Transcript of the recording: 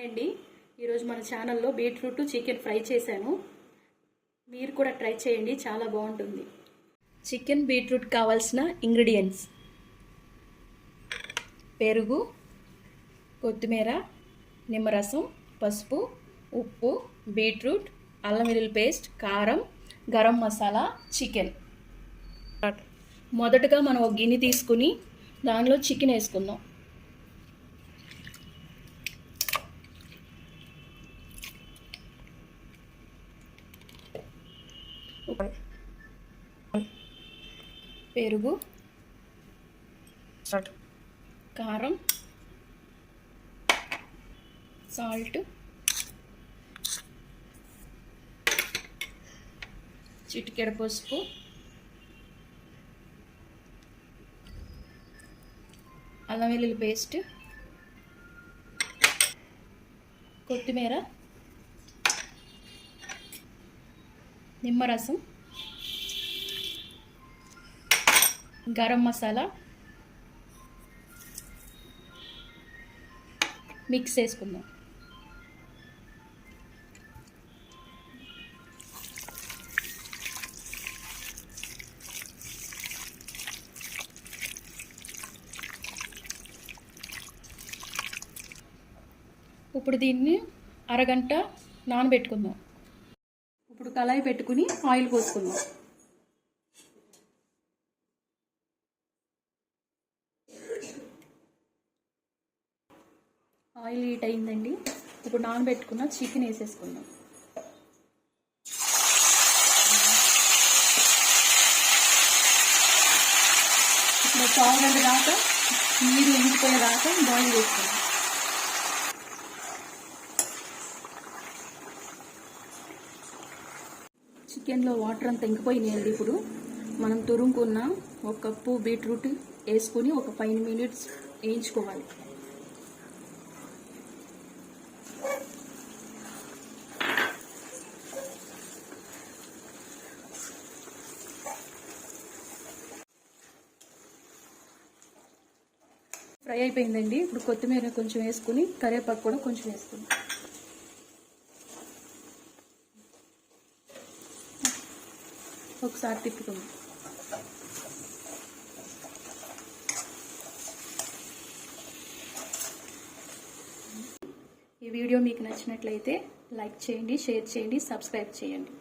అండి ఈరోజు మన ఛానల్లో బీట్రూట్ చికెన్ ఫ్రై చేశాను. మీరు కూడా ట్రై చేయండి, చాలా బాగుంటుంది. చికెన్ బీట్రూట్ కావాల్సిన ఇంగ్రీడియంట్స్: పెరుగు, కొత్తిమీర, నిమ్మరసం, పసుపు, ఉప్పు, బీట్రూట్, అల్లం వెల్లుల్లి పేస్ట్, కారం, గరం మసాలా, చికెన్. మొదటగా మనం ఒక గిన్నె తీసుకుని దానిలో చికెన్ వేసుకుందాం. పెరుగు, కారం, సాల్ట్, చిటికెడు పసుపు, అల్లం వెల్లుల్లి పేస్ట్, కొత్తిమీర, నిమ్మరసం, గరం మసాలా మిక్స్ చేసుకుందాం. ఇప్పుడు దీన్ని అరగంట నానబెట్టుకుందాం. ఇప్పుడు కళాయి పెట్టుకుని ఆయిల్ పోసుకుందాం. ఆయిల్ హీట్ అయిందండి. ఇప్పుడు నానబెట్టుకున్న చికెన్ వేసేసుకుందాం. ఇప్పుడు పావు గంట దాకా నీరు ఇంకిపోయేదాకా బాయిల్ చేసుకుందాం. చికెన్లో వాటర్ అంతా ఇంకిపోయినాయండి. ఇప్పుడు మనం తురుముకున్న ఒక కప్పు బీట్రూట్ వేసుకుని ఒక 5 మినిట్స్ వేయించుకోవాలి. ఫ్రై అయిపోయిందండి. ఇప్పుడు కొత్తిమీర కొంచెం వేసుకుని కరివేపాకు కూడా కొంచెం వేసుకుని ఒకసారి తిప్పుకుందాం. ఈ వీడియో మీకు నచ్చినట్లయితే లైక్ చేయండి, షేర్ చేయండి, సబ్స్క్రైబ్ చేయండి.